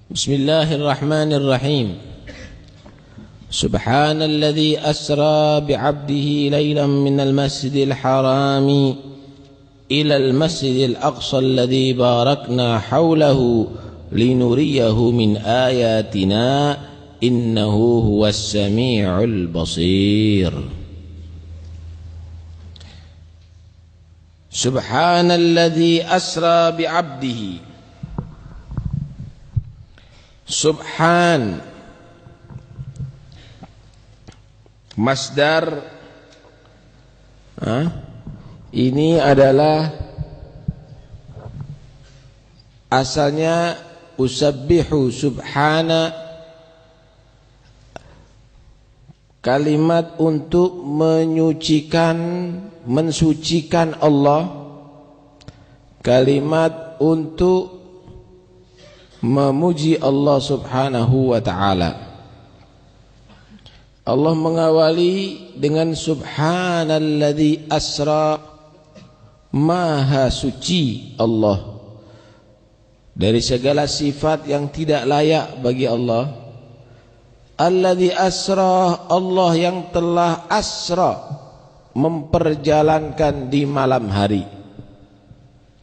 Bismillahirrahmanirrahim. Subhanalladzi asra bi'abdihi laylan minal masjidil harami ilal masjidil aqsa alladzi barakna hawlahu linuriyahu min ayatina innahu huwas sami'ul basir. Subhanalladzi asra bi'abdihi. Subhan masdar ini adalah asalnya usabbihu subhana, kalimat untuk menyucikan, mensucikan Allah, kalimat untuk memuji Allah subhanahu wa ta'ala. Allah mengawali dengan subhanalladzi asra, maha suci Allah dari segala sifat yang tidak layak bagi Allah. Alladzi asra, Allah yang telah asra, memperjalankan di malam hari.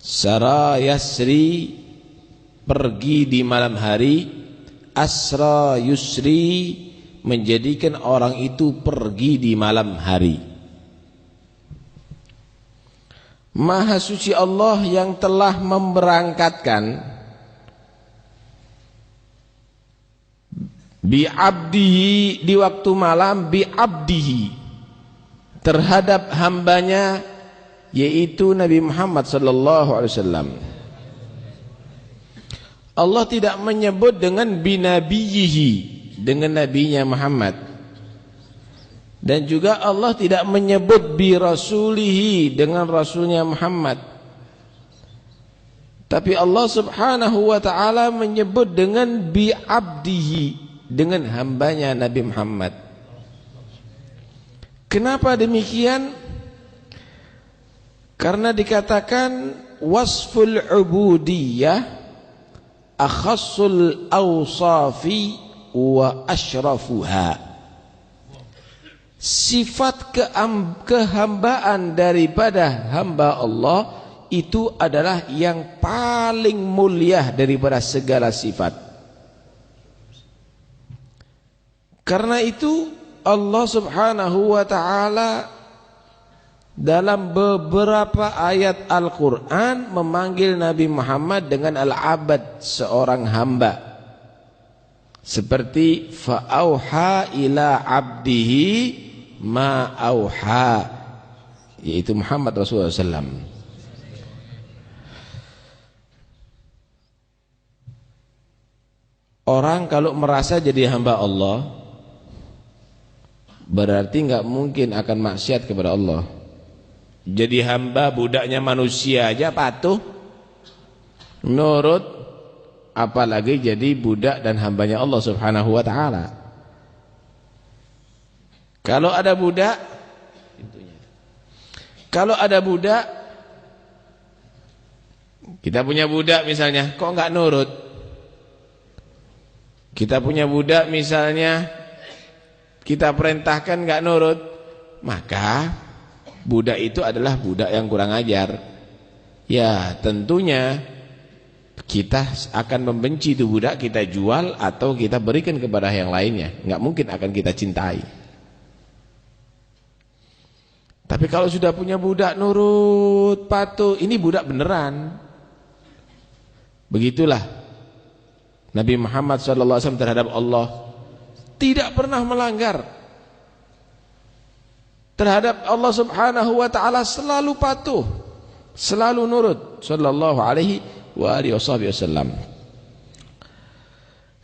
Sara yasri, pergi di malam hari. Asra yusri, menjadikan orang itu pergi di malam hari. Maha suci Allah yang telah memberangkatkan bi'abdihi, di waktu malam, bi'abdihi, terhadap hambanya, yaitu Nabi Muhammad sallallahu alaihi wasallam. Allah tidak menyebut dengan binabiyihi, dengan nabinya Muhammad, dan juga Allah tidak menyebut birasulihi, dengan rasulnya Muhammad. Tapi Allah subhanahu wa ta'ala menyebut dengan bi'abdihi, dengan hambanya Nabi Muhammad. Kenapa demikian? Karena dikatakan wasful ubudiyah akhassul awsafi wa ashrafuha. Sifat kehambaan daripada hamba Allah itu adalah yang paling mulia daripada segala sifat. Karena itu Allah subhanahu wa ta'ala dalam beberapa ayat Al-Quran memanggil Nabi Muhammad dengan al-abad, seorang hamba. Seperti fa'auha ila abdihi ma'auha, yaitu Muhammad Rasulullah SAW. Orang kalau merasa jadi hamba Allah, berarti enggak mungkin akan maksiat kepada Allah. Jadi hamba, budaknya manusia aja patuh, nurut, apalagi jadi budak dan hambanya Allah subhanahu wa ta'ala. Kalau ada budak, kita punya budak misalnya, kok enggak nurut? Kita punya budak misalnya, kita perintahkan enggak nurut, maka budak itu adalah budak yang kurang ajar. Ya tentunya kita akan membenci itu budak, kita jual atau kita berikan kepada yang lainnya. Enggak mungkin akan kita cintai. Tapi kalau sudah punya budak nurut, patuh, ini budak beneran. Begitulah Nabi Muhammad SAW terhadap Allah, tidak pernah melanggar. Terhadap Allah subhanahu wa ta'ala selalu patuh, selalu nurut, sallallahu alaihi wa alihi wasallam.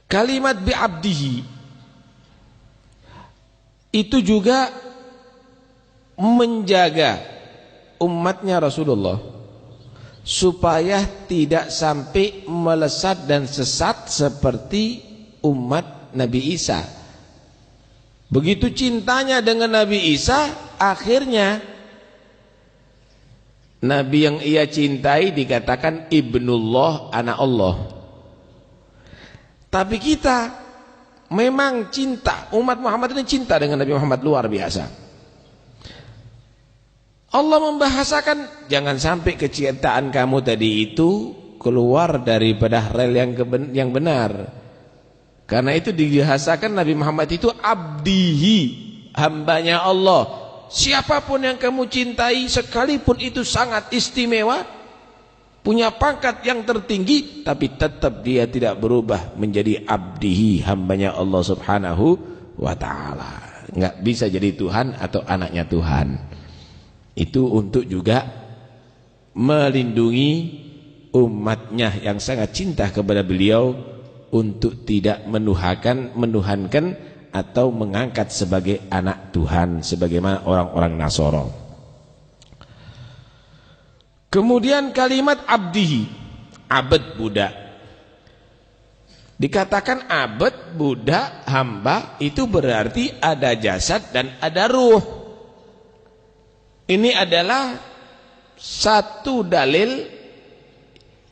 Kalimat bi'abdihi itu juga menjaga umatnya Rasulullah supaya tidak sampai melesat dan sesat seperti umat Nabi Isa. Begitu cintanya dengan Nabi Isa, akhirnya Nabi yang ia cintai dikatakan Ibnullah, anak Allah. Tapi kita memang cinta, umat Muhammad ini cinta dengan Nabi Muhammad luar biasa. Allah membahasakan jangan sampai kecintaan kamu tadi itu keluar daripada rel yang benar. Karena itu dibahasakan Nabi Muhammad itu abdihi, hambanya Allah. Siapapun yang kamu cintai, sekalipun itu sangat istimewa, punya pangkat yang tertinggi, tapi tetap dia tidak berubah menjadi abdihi, hambanya Allah subhanahu wa ta'ala. Nggak bisa jadi Tuhan atau anaknya Tuhan. Itu untuk juga melindungi umatnya yang sangat cinta kepada beliau, untuk tidak menuhankan atau mengangkat sebagai anak Tuhan sebagaimana orang-orang Nasoro. Kemudian kalimat abdihi, abad budak. Dikatakan abad budak hamba itu berarti ada jasad dan ada ruh. Ini adalah satu dalil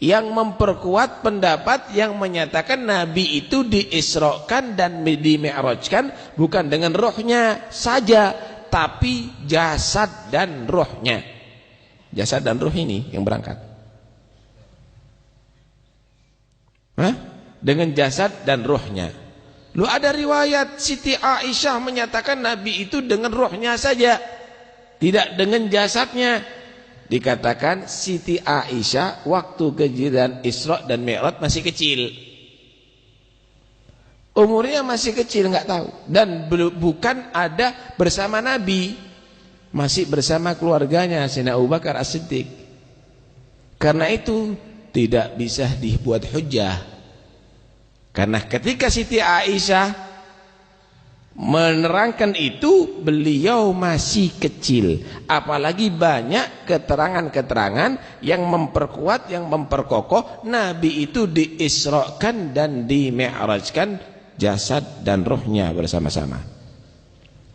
yang memperkuat pendapat yang menyatakan Nabi itu diisrokan dan dimi'rajkan bukan dengan rohnya saja, tapi jasad dan rohnya. Jasad dan roh ini yang berangkat. Dengan jasad dan rohnya. Lu ada riwayat Siti Aisyah menyatakan Nabi itu dengan rohnya saja, tidak dengan jasadnya. Dikatakan Siti Aisyah waktu kejadian Isra dan Mi'raj masih kecil. Umurnya masih kecil, nggak tahu. Dan bukan ada bersama Nabi. Masih bersama keluarganya Sayyidina Abu Bakar As-Siddiq. Karena itu tidak bisa dibuat hujjah. Karena ketika Siti Aisyah menerangkan itu, beliau masih kecil. Apalagi banyak keterangan-keterangan yang memperkuat, yang memperkokoh Nabi itu diisrakan dan dimi'rajkan jasad dan rohnya bersama-sama.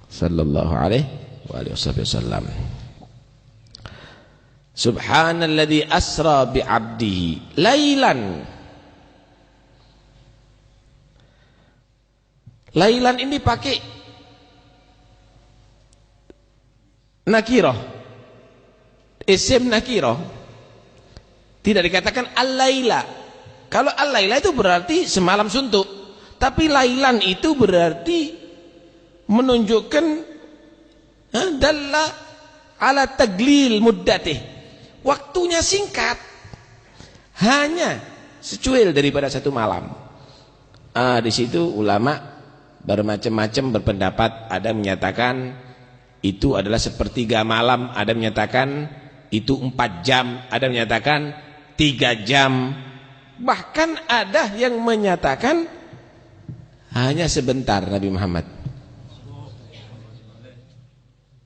Sallallahu alaihi wasallam. Subhanalladzi asra bi'abdihi lailan. Lailan ini pakai nakirah, isim nakirah. Tidak dikatakan al-laila. Kalau al-laila itu berarti semalam suntuk, tapi lailan itu berarti menunjukkan dalla ala taglil muddatih. Waktunya singkat, hanya secuil daripada satu malam. Di situ ulama bermacam-macam berpendapat. Ada menyatakan itu adalah sepertiga malam, ada menyatakan itu 4 jam, ada menyatakan 3 jam, bahkan ada yang menyatakan hanya sebentar. Nabi Muhammad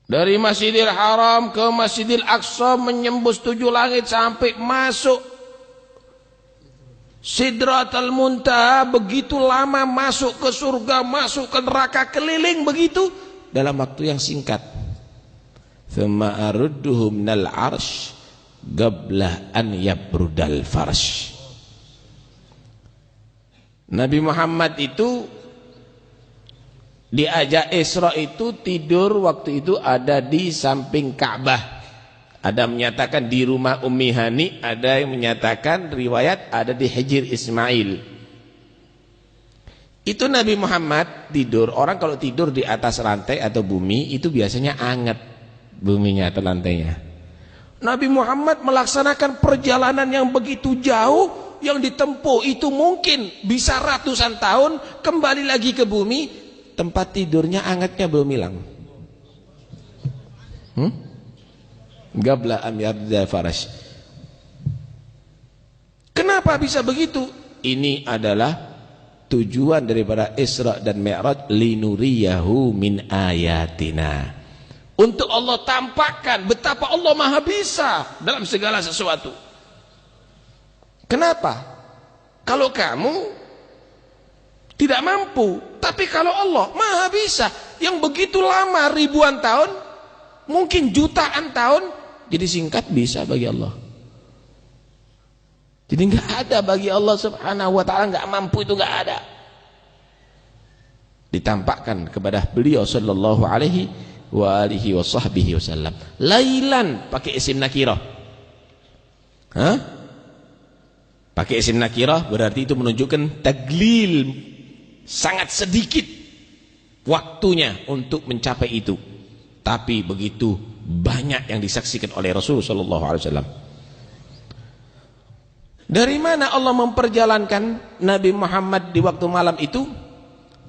dari Masjidil Haram ke Masjidil Aqsa menembus 7 langit sampai masuk Sidratul Muntaha, begitu lama masuk ke surga, masuk ke neraka, keliling begitu dalam waktu yang singkat. Thumma arudduhum nal arsh qabla an yabrudal farsh. Nabi Muhammad itu diajak Isra itu tidur waktu itu ada di samping Ka'bah. Ada menyatakan di rumah Ummi Hani, ada yang menyatakan riwayat ada di Hijr Ismail. Itu Nabi Muhammad tidur. Orang kalau tidur di atas rantai atau bumi itu biasanya anget buminya atau lantainya. Nabi Muhammad melaksanakan perjalanan yang begitu jauh, yang ditempuh itu mungkin bisa ratusan tahun, kembali lagi ke bumi, tempat tidurnya angetnya belum hilang. Qabla am yardal farash. Kenapa bisa begitu? Ini adalah tujuan daripada Isra dan Mi'raj, linuriyahu min ayatina. Untuk Allah tampakkan betapa Allah Maha bisa dalam segala sesuatu. Kenapa? Kalau kamu tidak mampu, tapi kalau Allah Maha bisa, yang begitu lama ribuan tahun, mungkin jutaan tahun, jadi singkat bisa bagi Allah. Jadi enggak ada bagi Allah Subhanahu wa taala, enggak mampu itu enggak ada. Ditampakkan kepada beliau sallallahu alaihi wa alihi wa sahbihi wasallam. Lailan pakai isim nakirah. Hah? Pakai isim nakirah berarti itu menunjukkan taglil, sangat sedikit waktunya untuk mencapai itu. Tapi begitu banyak yang disaksikan oleh Rasul sallallahu alaihi wasallam. Dari mana Allah memperjalankan Nabi Muhammad di waktu malam itu?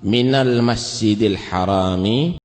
Minal masjidil harami